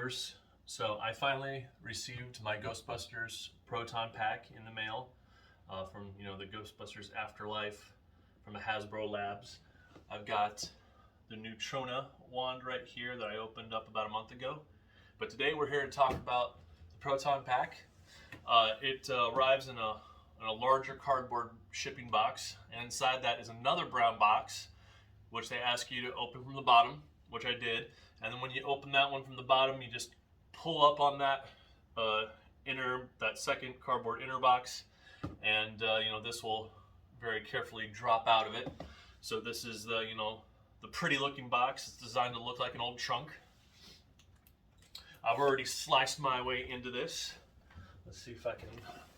viewers. So I finally received my Ghostbusters Proton pack in the mail from the Ghostbusters Afterlife from the Hasbro Labs. I've got the Neutrona wand right here that I opened up about a month ago. But today we're here to talk about the Proton pack. It arrives in a larger cardboard shipping box, and inside that is another brown box, which they ask you to open from the bottom, which I did. And then when you open that one from the bottom, you just pull up on that that second cardboard inner box, and this will very carefully drop out of it. So this is the pretty looking box. It's designed to look like an old trunk. I've already sliced my way into this. Let's see if I can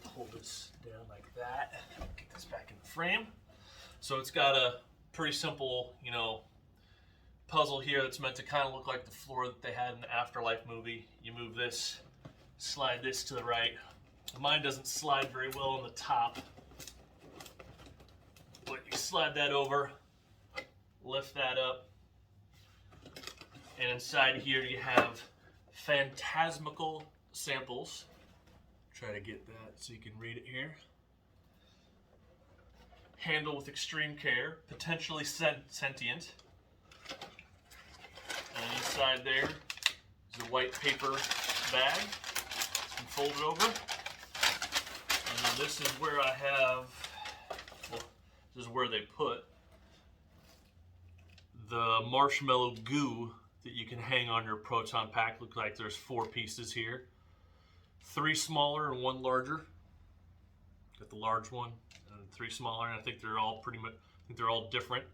pull this down like that. Get this back in the frame. So it's got a pretty simple, puzzle here that's meant to kind of look like the floor that they had in the Afterlife movie. You move this, slide this to the right. Mine doesn't slide very well on the top, but you slide that over, lift that up, and inside here you have phantasmical samples. Try to get that so you can read it here. Handle with extreme care, potentially sentient. And inside there is a white paper bag. You can fold it over. And then this is where I have, this is where they put the marshmallow goo that you can hang on your Proton pack. Looks like there's 4 pieces here. 3 smaller and 1 larger. Got the large one and 3 smaller, and I think they're all pretty much, they're all different.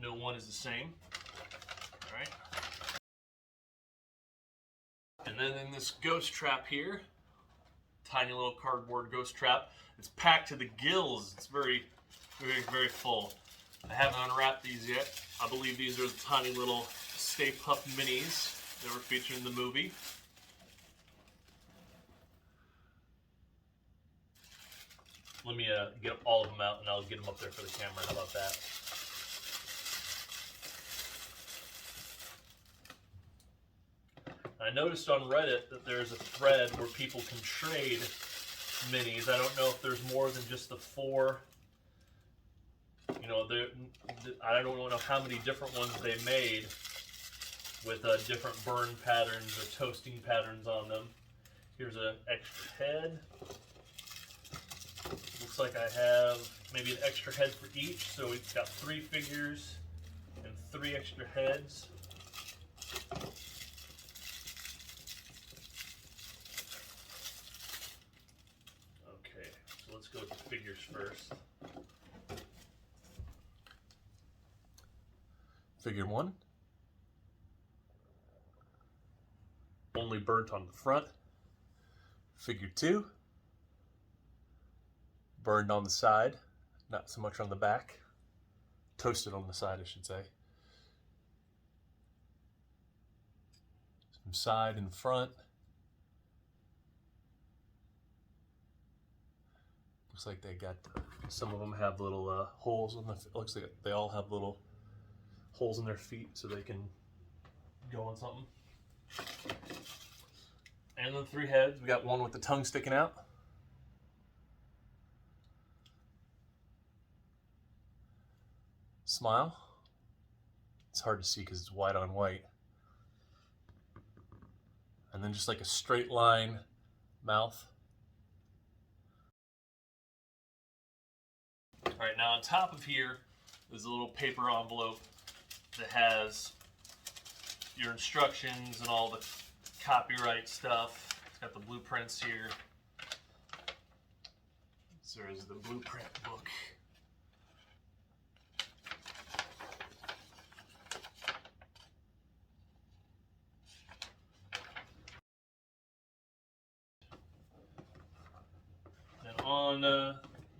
No one is the same. All right. And then in this ghost trap here, tiny little cardboard ghost trap. It's packed to the gills. It's very, very, very full. I haven't unwrapped these yet. I believe these are the tiny little Stay Puft Minis that were featured in the movie. Let me get all of them out and I'll get them up there for the camera. How about that? I noticed on Reddit that there's a thread where people can trade minis. I don't know if there's more than just the 4. I don't know how many different ones they made with different burn patterns or toasting patterns on them. Here's an extra head. Looks like I have maybe an extra head for each, so we've got 3 figures and 3 extra heads. Okay, so let's go with the figures first. Figure 1. Only burnt on the front. Figure 2. Burned on the side, not so much on the back. Toasted on the side, I should say. Some side and front. Looks like they got, some of them have little holes in the, looks like they all have little holes in their feet so they can go on something. And then 3 heads. We got one with the tongue sticking out. Smile. It's hard to see because it's white on white. And then just like a straight line mouth. All right, now on top of here is a little paper envelope that has your instructions and all the copyright stuff. It's got the blueprints here. So there's the blueprint book.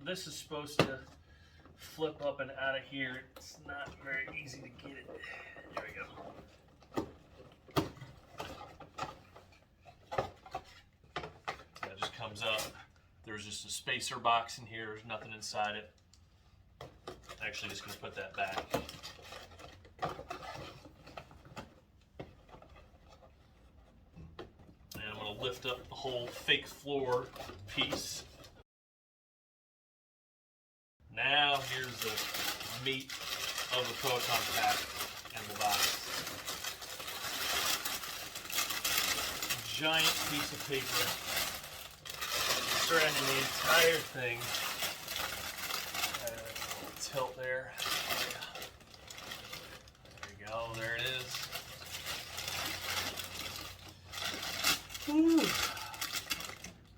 This is supposed to flip up and out of here. It's not very easy to get it. There we go. That just comes up. There's just a spacer box in here. There's nothing inside it. Actually, just gonna put that back. lift up the whole fake floor piece. Now here's the meat of the Proton pack and the box. Giant piece of paper surrounding the entire thing. Tilt there. There you go, there it is. Whew.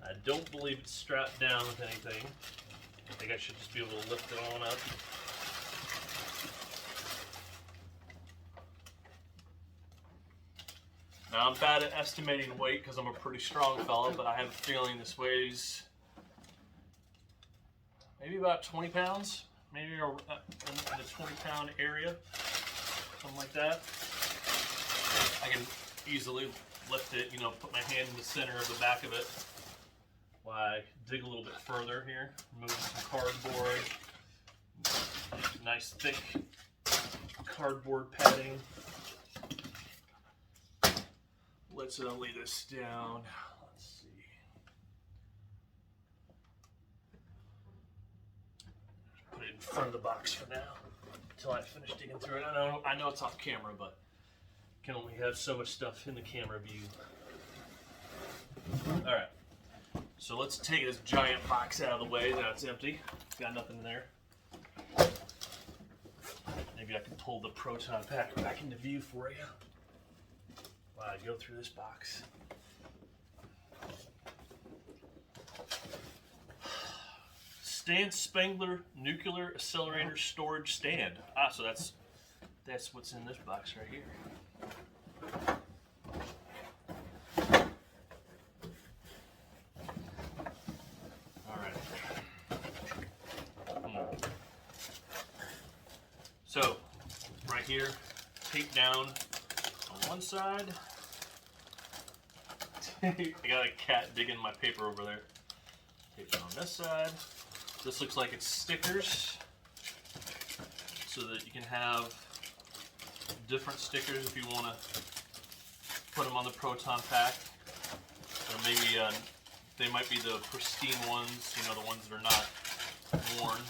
I don't believe it's strapped down with anything. I think I should just be able to lift it on up. Now I'm bad at estimating weight because I'm a pretty strong fella, but I have a feeling this weighs maybe about 20 pounds, maybe in the 20-pound area, something like that. I can easily lift it, you know, put my hand in the center of the back of it while I dig a little bit further here, remove some cardboard, nice thick cardboard padding. Let's lay this down. Let's see. Put it in front of the box for now until I finish digging through it. I know it's off camera, but can only have so much stuff in the camera view. All right. So let's take this giant box out of the way. Now it's empty. Got nothing in there. Maybe I can pull the Proton pack back into view for you while I go through this box. Spengler nuclear accelerator storage stand. Ah, so that's what's in this box right here. So, right here, tape down on one side. I got a cat digging my paper over there. Tape it on this side. This looks like it's stickers, so that you can have different stickers if you want to put them on the Proton pack. Or maybe they might be the pristine ones, you know, the ones that are not worn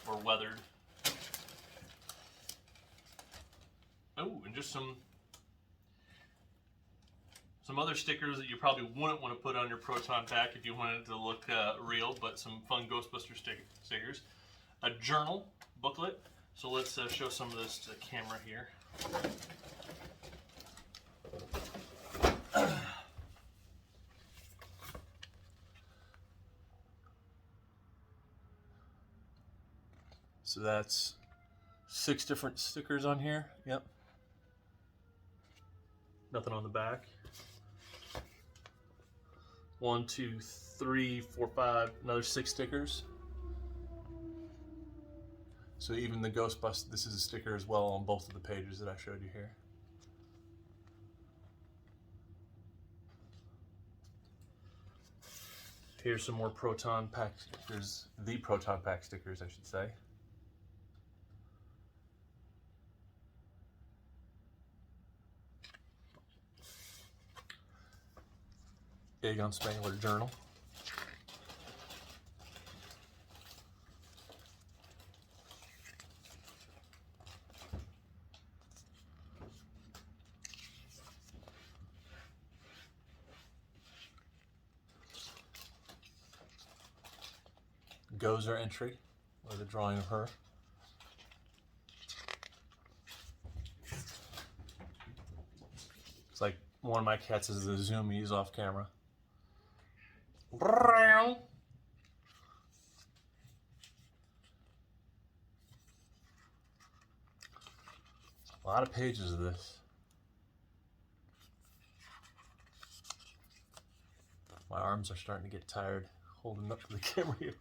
or weathered. Oh, and just some other stickers that you probably wouldn't want to put on your Proton pack if you wanted it to look real, but some fun Ghostbusters stickers. A journal booklet. So let's show some of this to the camera here. So that's 6 different stickers on here. Yep. Nothing on the back. 1, 2, 3, 4, 5, another 6 stickers. So even the Ghostbusters, this is a sticker as well on both of the pages that I showed you here. Here's some more Proton pack stickers, the Proton pack stickers, I should say. Big on Spengler journal. Gozer entry with a drawing of her. It's like one of my cats is the zoomies off camera. A lot of pages of this. My arms are starting to get tired holding up to the camera here.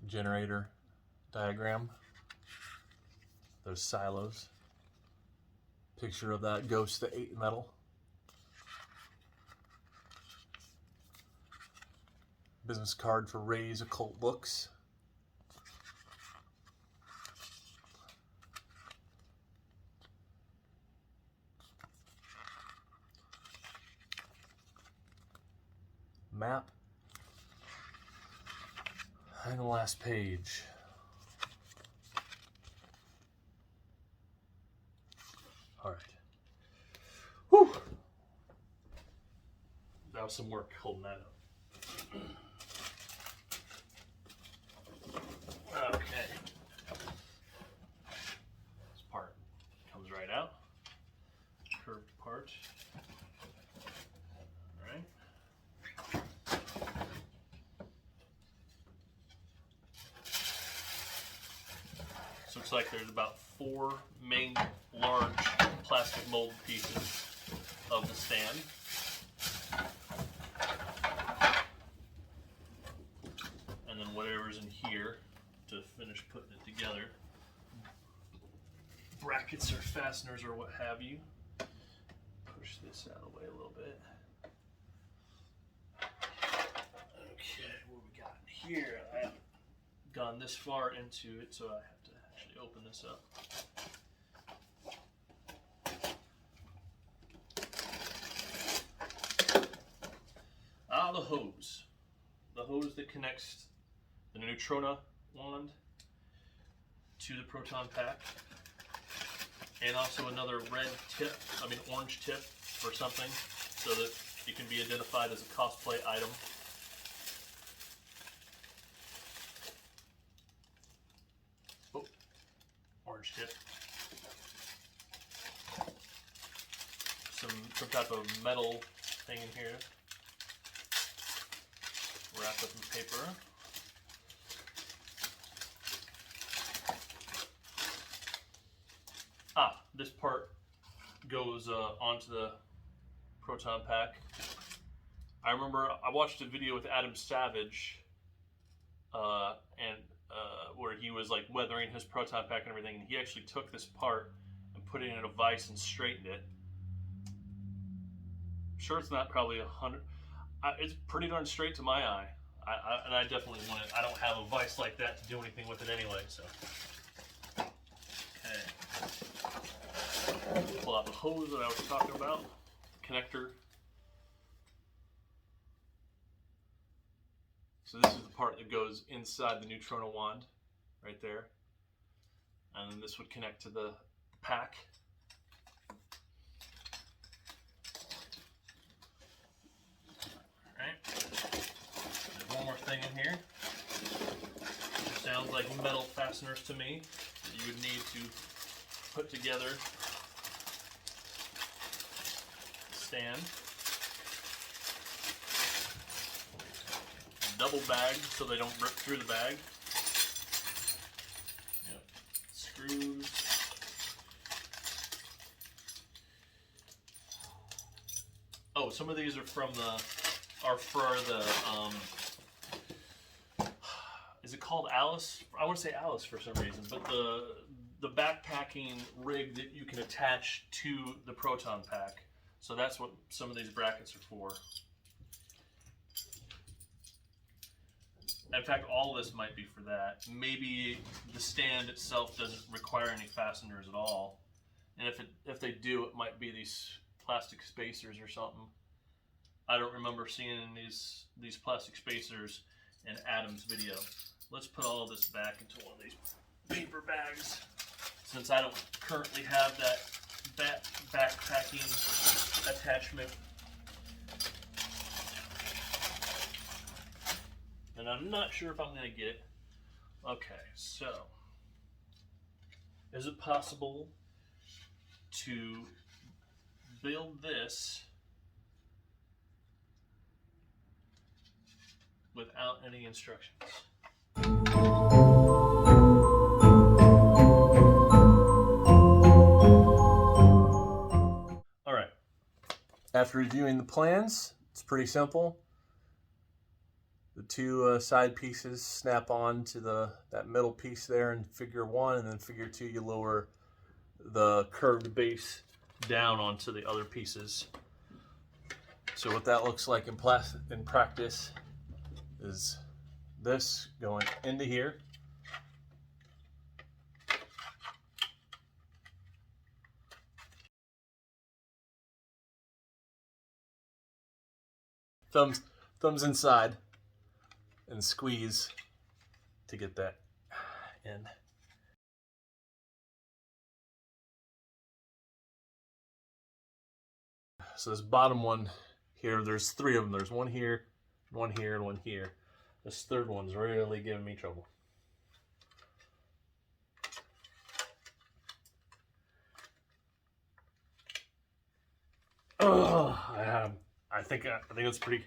Generator diagram. Those silos. Picture of that ghost that ate metal. business card for Ray's Occult Books. Map. And the last page. All right. Whew. That was some work holding that up. Okay. This part comes right out. Curved part. All right. So looks like there's about 4 main large plastic mold pieces of the stand. And then whatever's in here to finish putting it together. Brackets or fasteners or what have you. Push this out of the way a little bit. Okay, what we got in here? I haven't gone this far into it, so I have to actually open this up. The hose. The hose that connects the Neutrona wand to the Proton pack. And also another orange tip or something, so that it can be identified as a cosplay item. Oh, orange tip. Some type of metal thing in here. Wrapped up in paper. This part goes onto the Proton pack. I remember I watched a video with Adam Savage, where he was like weathering his Proton pack and everything, and he actually took this part and put it in a vise and straightened it. I'm sure it's not probably 100. It's pretty darn straight to my eye. And I definitely want it. I don't have a vise like that to do anything with it anyway, so. Okay. Pull out the hose that I was talking about. Connector. So this is the part that goes inside the Neutrona wand, right there. And then this would connect to the pack. One more thing in here. It sounds like metal fasteners to me that you would need to put together the stand. Double bag so they don't rip through the bag. Yep. Screws. Oh, some of these are for the is it called Alice? I want to say Alice for some reason, but the backpacking rig that you can attach to the Proton pack. So that's what some of these brackets are for. In fact, all this might be for that. Maybe the stand itself doesn't require any fasteners at all. And if they do, it might be these plastic spacers or something. I don't remember seeing these plastic spacers in Adam's video. Let's put all of this back into one of these paper bags, since I don't currently have that backpacking attachment. And I'm not sure if I'm going to get it. Okay, so is it possible to build this without any instructions? All right. After reviewing the plans, it's pretty simple. The two side pieces snap on to that middle piece there in figure 1, and then figure 2 you lower the curved base down onto the other pieces. So what that looks like in practice is this going into here. Thumbs inside and squeeze to get that in. So this bottom one here, there's three of them. There's one here, and one here. This third one's really giving me trouble. Oh, I think it's pretty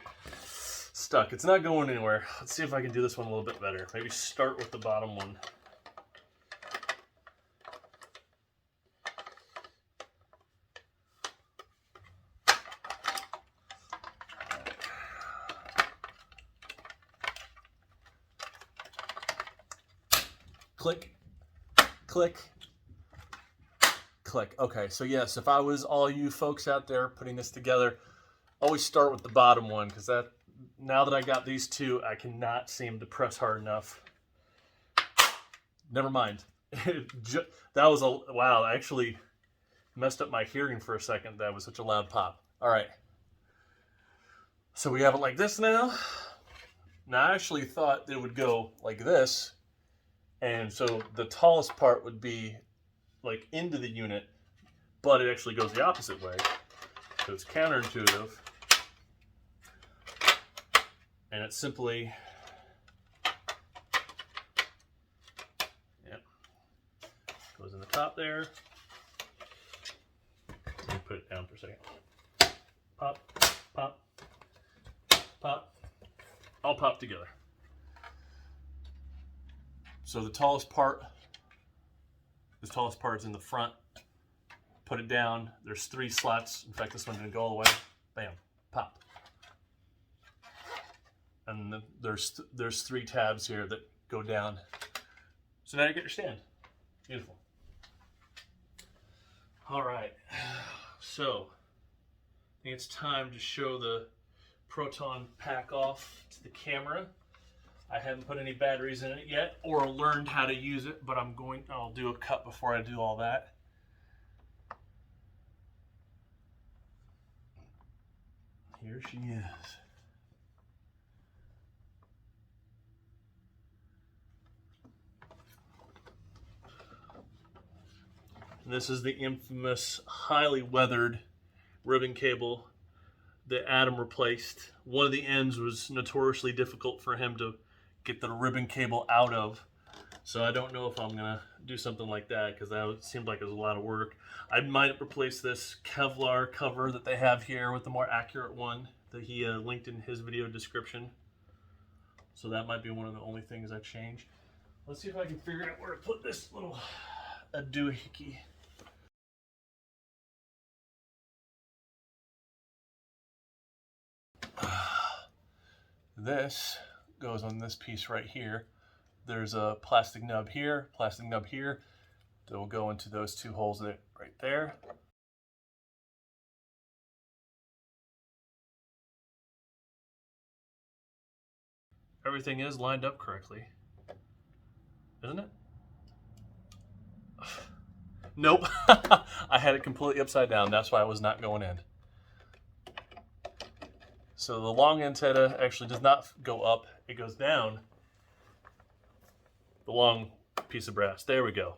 stuck. It's not going anywhere. Let's see if I can do this one a little bit better. Maybe start with the bottom one. Click, click, click. Okay, so yes, if I was all you folks out there putting this together, always start with the bottom one, because that, now that I got these two, I cannot seem to press hard enough. Never mind. That was a, wow, I actually messed up my hearing for a second. That was such a loud pop. All right. So we have it like this now. Now I actually thought it would go like this. And so the tallest part would be like into the unit, but it actually goes the opposite way. So it's counterintuitive. And it simply, yeah, goes in the top there. Let me put it down for a second. Pop, pop, pop, all pop together. So the tallest part is in the front. Put it down. There's 3 slots. In fact, this one didn't go all the way. Bam, pop. And then there's 3 tabs here that go down. So now you get your stand. Beautiful. All right. So I think it's time to show the Proton pack off to the camera. I haven't put any batteries in it yet or learned how to use it, but I'll do a cut before I do all that. Here she is. And this is the infamous, highly weathered ribbon cable that Adam replaced. One of the ends was notoriously difficult for him to get the ribbon cable out of. So I don't know if I'm gonna do something like that, because that seemed like it was a lot of work. I might replace this Kevlar cover that they have here with the more accurate one that he linked in his video description. So that might be one of the only things I change. Let's see if I can figure out where to put this little doohickey. This goes on this piece right here. There's a plastic nub here, that will go into those 2 holes right there. Everything is lined up correctly, isn't it? Nope. I had it completely upside down. That's why I was not going in. So the long antenna actually does not go up, it goes down. The long piece of brass. There we go.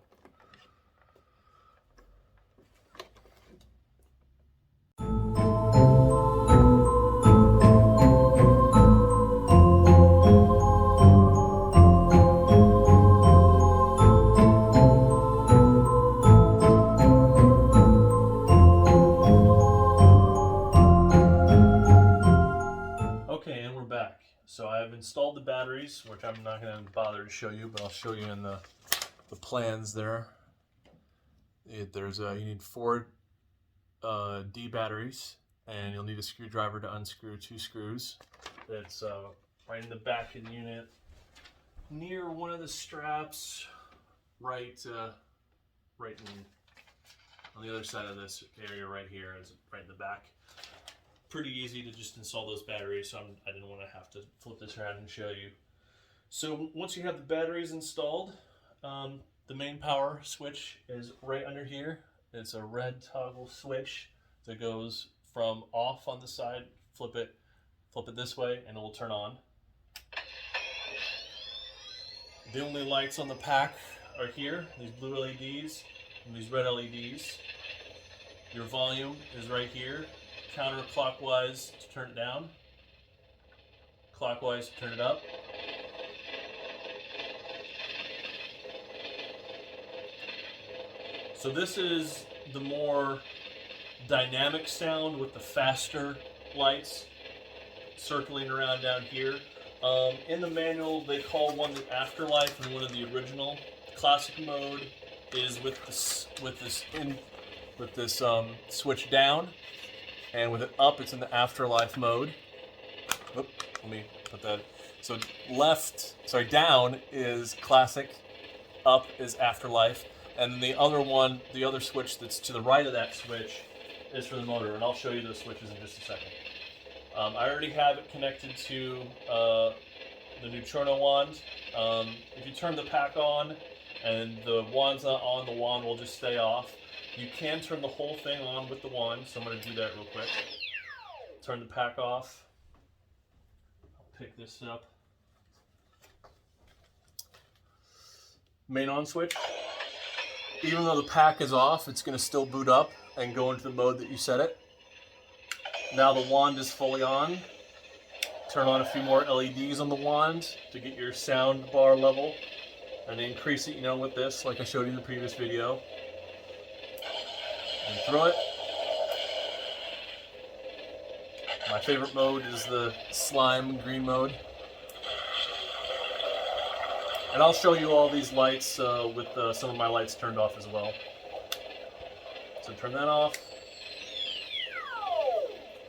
Okay, and we're back. So I've installed the batteries, which I'm not going to bother to show you, but I'll show you in the plans there. You need 4 D batteries, and you'll need a screwdriver to unscrew 2 screws. That's right in the back of the unit, near one of the straps, right on the other side of this area right here, is right in the back. pretty easy to just install those batteries, so I didn't want to have to flip this around and show you. So once you have the batteries installed, the main power switch is right under here. It's a red toggle switch that goes from off on the side, flip it this way, and it will turn on. The only lights on the pack are here, these blue LEDs and these red LEDs. Your volume is right here, counterclockwise to turn it down, clockwise to turn it up. So this is the more dynamic sound with the faster lights circling around down here. In the manual, they call one the afterlife and one of the original. Classic mode is with this switch down, and with it up, it's in the afterlife mode. Oop, let me put that. So down is classic, up is afterlife, and the other one, the other switch that's to the right of that switch, is for the motor, and I'll show you those switches in just a second. I already have it connected to the neutrino wand. If you turn the pack on and the wand's not on, the wand will just stay off. You can turn the whole thing on with the wand, so I'm going to do that real quick. Turn the pack off. I'll pick this up. Main on switch. Even though the pack is off, it's going to still boot up and go into the mode that you set it. Now the wand is fully on. Turn on a few more LEDs on the wand to get your sound bar level, and increase it, with this, like I showed you in the previous video. And throw it. My favorite mode is the slime green mode. And I'll show you all these lights with some of my lights turned off as well. So turn that off.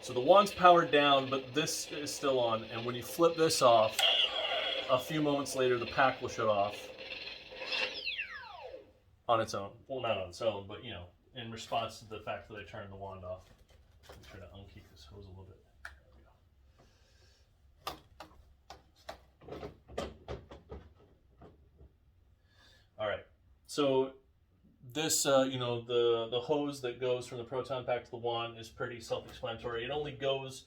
So the wand's powered down, but this is still on, and when you flip this off, a few moments later the pack will shut off on its own. Well, not on its own, but in response to the fact that I turned the wand off. Make sure to unkey this hose a little bit. There we go. All right, so this, the hose that goes from the Proton pack to the wand is pretty self-explanatory. It only goes,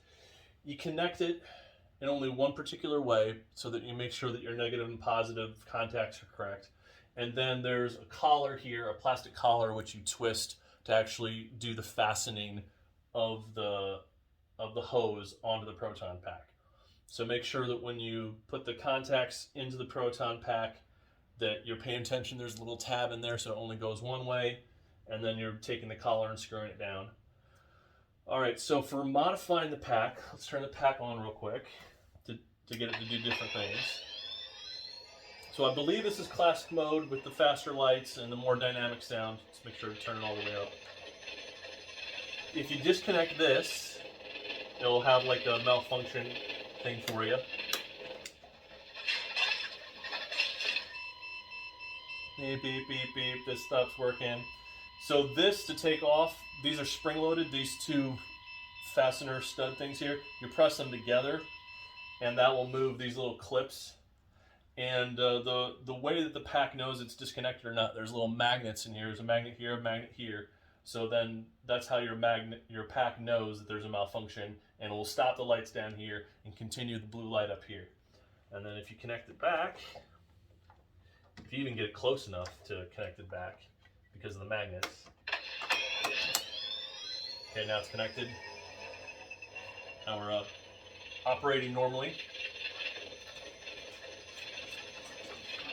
you connect it in only one particular way so that you make sure that your negative and positive contacts are correct. And then there's a collar here, a plastic collar, which you twist to actually do the fastening of the hose onto the Proton pack. So make sure that when you put the contacts into the Proton pack, that you're paying attention. There's a little tab in there so it only goes one way, and then you're taking the collar and screwing it down. All right, so for modifying the pack, let's turn the pack on real quick to get it to do different things. So I believe this is classic mode with the faster lights and the more dynamic sound. Let's make sure to turn it all the way up. If you disconnect this, it'll have like a malfunction thing for you. Beep, beep, beep, beep, this stops working. So this, to take off, these are spring-loaded, these two fastener stud things here. You press them together, and that will move these little clips. And the way that the pack knows it's disconnected or not, there's little magnets in here. There's a magnet here, a magnet here. So then that's how your pack knows that there's a malfunction, and it will stop the lights down here and continue the blue light up here. And then if you connect it back, if you even get it close enough to connect it back because of the magnets. Okay, now it's connected. Now we're operating normally.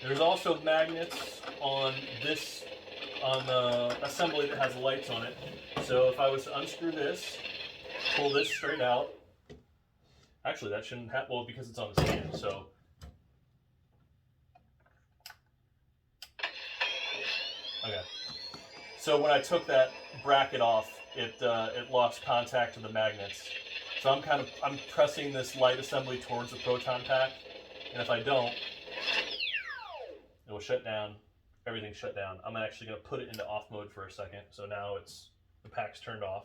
There's also magnets on this, on the assembly that has lights on it. So if I was to unscrew this, pull this straight out, actually that shouldn't happen, well, because it's on the stand, so. Okay, so when I took that bracket off, it lost contact to the magnets. So I'm pressing this light assembly towards the Proton pack, and if I don't, it will shut down. Everything's shut down. I'm actually going to put it into off mode for a second. So now the pack's turned off.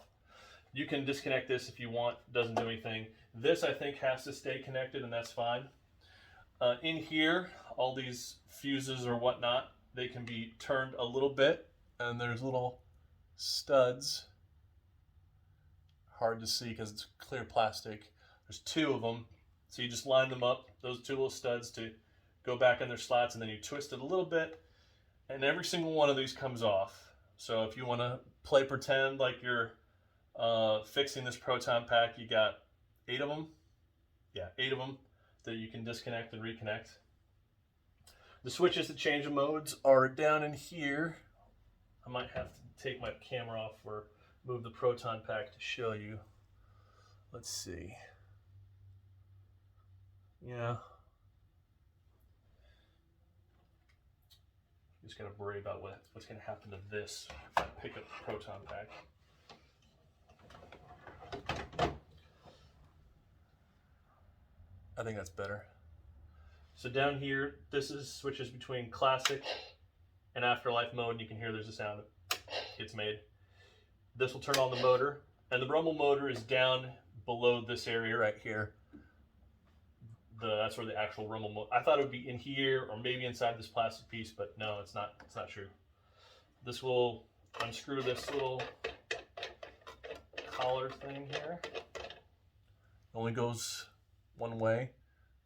You can disconnect this if you want, doesn't do anything. This I think has to stay connected, and that's fine. In here, all these fuses or whatnot, they can be turned a little bit, and there's little studs. Hard to see because it's clear plastic. There's 2 of them, so you just line them up, those 2 little studs, to go back in their slots, and then you twist it a little bit, and every single one of these comes off. So if you want to play pretend like you're fixing this Proton pack, you got 8 of them. Yeah, 8 of them that you can disconnect and reconnect. The switches to change the modes are down in here. I might have to take my camera off or move the Proton pack to show you. Let's see. Yeah. Just gotta worry about what's gonna happen to this if I pick up the Proton pack. I think that's better. So down here, this is switches between classic and afterlife mode, and you can hear there's a sound that gets made. This will turn on the motor, and the rumble motor is down below this area right here. That's where the actual rumble motor. I thought it would be in here or maybe inside this plastic piece, but no, it's not. It's not true. This will unscrew this little collar thing here. Only goes one way.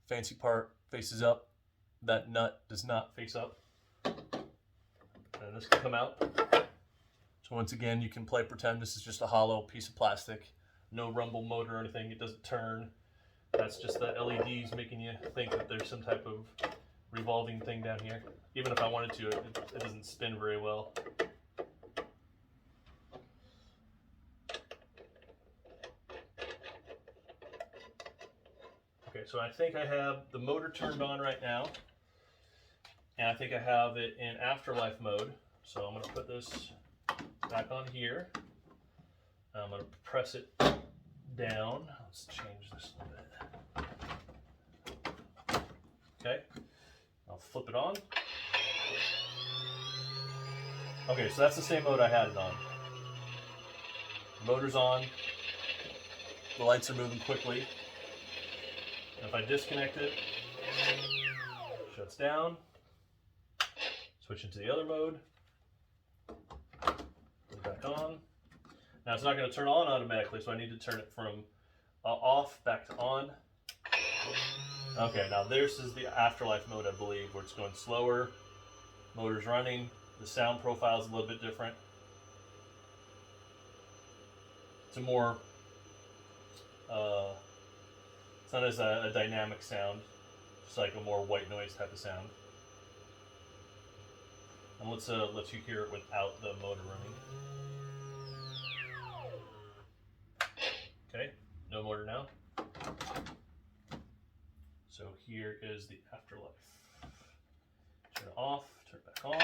Fancy part faces up. That nut does not face up. And this can come out. So once again, you can play pretend this is just a hollow piece of plastic. No rumble motor or anything. It doesn't turn. That's just the LEDs making you think that there's some type of revolving thing down here. Even if I wanted to, it doesn't spin very well. Okay, so I think I have the motor turned on right now. And I think I have it in afterlife mode. So I'm going to put this back on here. I'm going to press it down. Let's change this a little bit. Okay, I'll flip it on. Okay, so that's the same mode I had it on. The motor's on. The lights are moving quickly. And if I disconnect it, it shuts down. Switch into the other mode. Put it back on. Now it's not going to turn on automatically, so I need to turn it from off back to on. Okay, now this is the afterlife mode, I believe, where it's going slower. Motor's running. The sound profile is a little bit different. It's a more, it's not as a dynamic sound. It's like a more white noise type of sound. And let's you hear it without the motor running. Okay, no motor now. So here is the afterlife. Turn it off, turn it back on.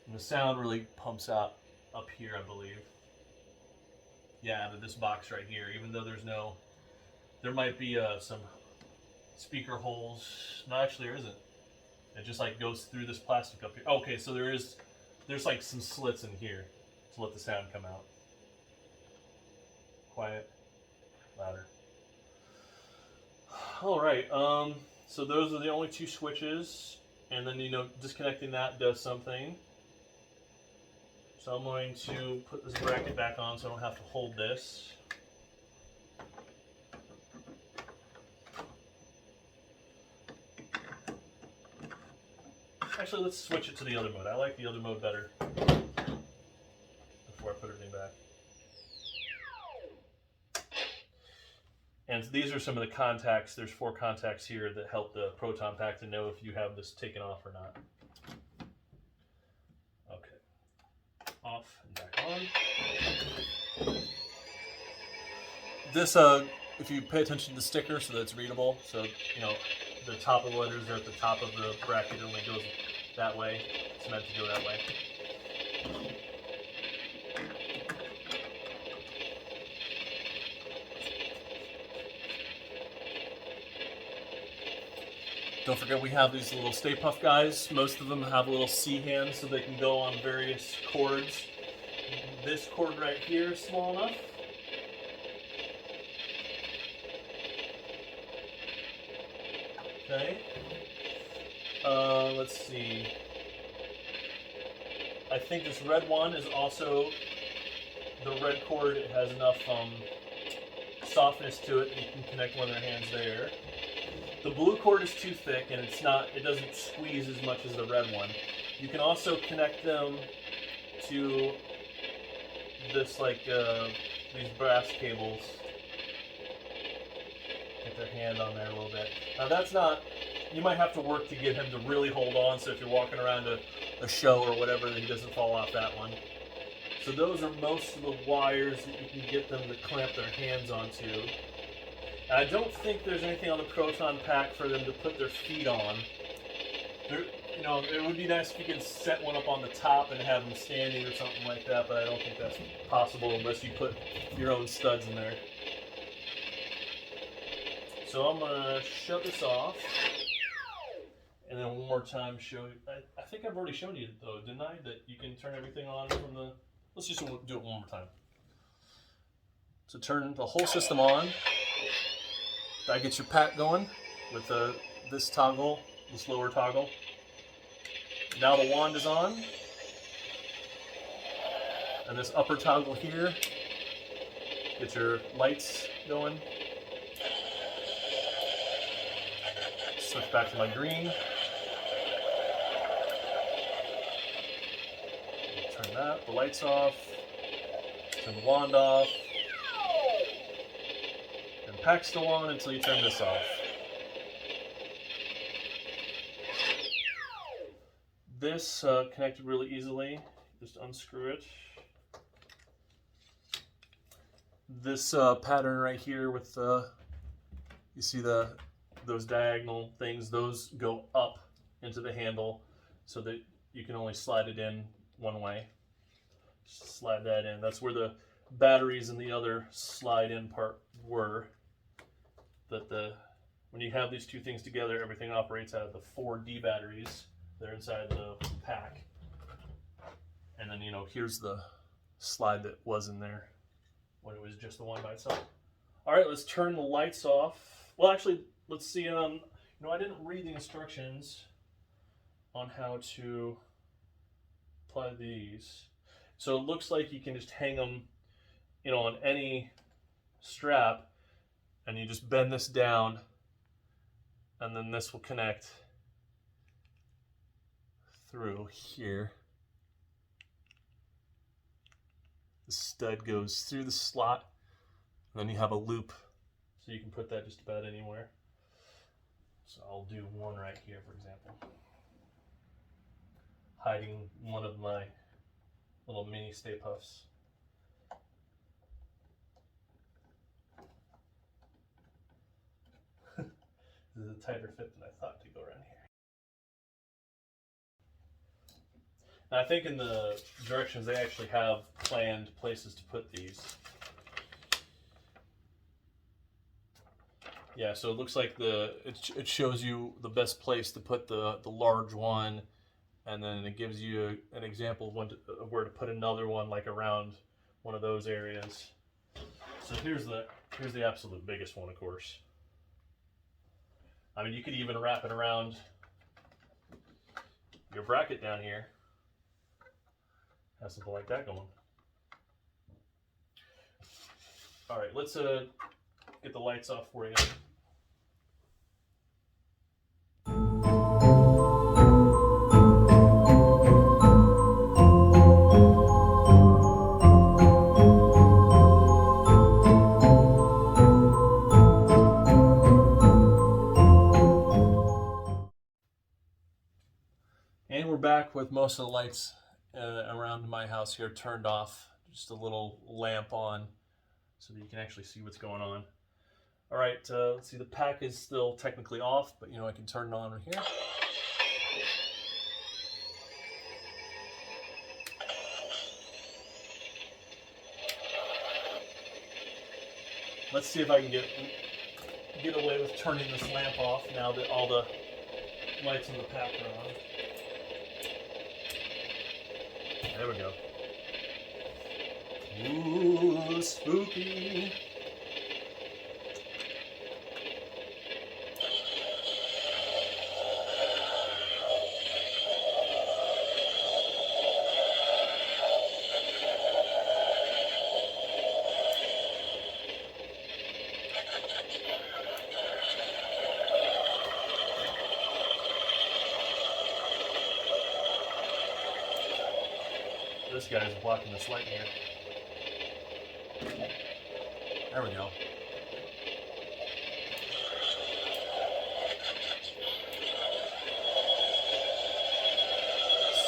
And the sound really pumps out up here, I believe. Yeah, out of this box right here, even though there might be some speaker holes. No, actually there isn't. It just like goes through this plastic up here. Okay, so there's like some slits in here to let the sound come out. Quiet, louder. All right, so those are the only 2 switches, and then disconnecting that does something. So I'm going to put this bracket back on so I don't have to hold this. Actually, let's switch it to the other mode. I like the other mode better before I put everything back. And these are some of the contacts. There's 4 contacts here that help the Proton pack to know if you have this taken off or not. Okay, off and back on. This, if you pay attention to the sticker so that it's readable, so the top of the letters are at the top of the bracket. It only goes that way. It's meant to go that way. Don't forget we have these little Stay Puft guys. Most of them have a little C hand so they can go on various cords. This cord right here is small enough. Okay. Let's see. I think this red one is also the red cord. It has enough softness to it. You can connect one of their hands there. The blue cord is too thick and it doesn't squeeze as much as the red one. You can also connect them to this these brass cables. Get their hand on there a little bit. Now that's not, you might have to work to get him to really hold on, so if you're walking around a show or whatever, that he doesn't fall off that one. So those are most of the wires that you can get them to clamp their hands onto. And I don't think there's anything on the Proton pack for them to put their feet on. You know, it would be nice if you could set one up on the top and have them standing or something like that, but I don't think that's possible unless you put your own studs in there. So I'm gonna shut this off, and then one more time show you. I think I've already shown you though, didn't I? That you can turn everything on from the. Let's just do it one more time. So turn the whole system on. That gets your pack going with this toggle, this lower toggle. Now the wand is on, and this upper toggle here gets your lights going. Switch back to my green. Turn the lights off. Turn the wand off. And pack's still on until you turn this off. This connected really easily. Just unscrew it. This pattern right here with you see those diagonal things, those go up into the handle so that you can only slide it in one way. Just slide that in. That's where the batteries and the other slide in part were. When you have these two things together, everything operates out of the 4D batteries. They're inside the pack. And then, you know, here's the slide that was in there when it was just the one by itself. All right, let's turn the lights off. Well, actually, let's see. You know, I didn't read the instructions on how to apply these. So it looks like you can just hang them, you know, on any strap, and you just bend this down, and then this will connect through here. The stud goes through the slot, and then you have a loop, so you can put that just about anywhere. So I'll do one right here, for example, hiding one of my little mini Stay Puffs. This is a tighter fit than I thought to go around here. Now, I think in the directions they actually have planned places to put these. Yeah, so it looks like it shows you the best place to put the large one, and then it gives you an example of where to put another one, like around one of those areas. So here's the absolute biggest one, of course. I mean, you could even wrap it around your bracket down here. Have something like that going. All right, let's get the lights off for you. And we're back with most of the lights around my house here turned off. Just a little lamp on so that you can actually see what's going on. All right, let's see, the pack is still technically off, but you know, I can turn it on right here. Let's see if I can get away with turning this lamp off now that all the lights on the pack are on. There we go. Ooh, spooky. This guy's blocking this light here. There we go.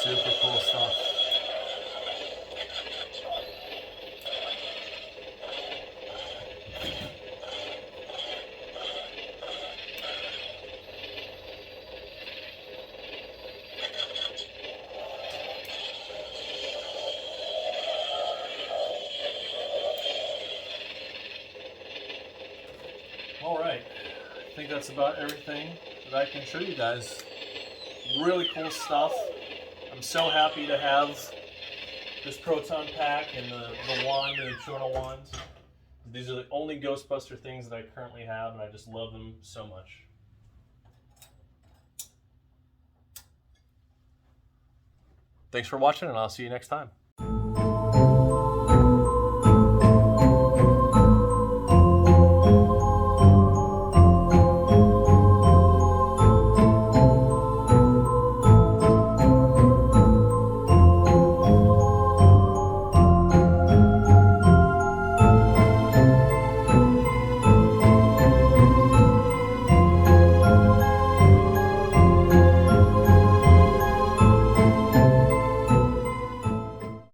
Super cool stuff. All right, I think that's about everything that I can show you guys. Really cool stuff. I'm so happy to have this Proton pack and the wand and the Chuna wand. These are the only Ghostbuster things that I currently have, and I just love them so much. Thanks for watching, and I'll see you next time.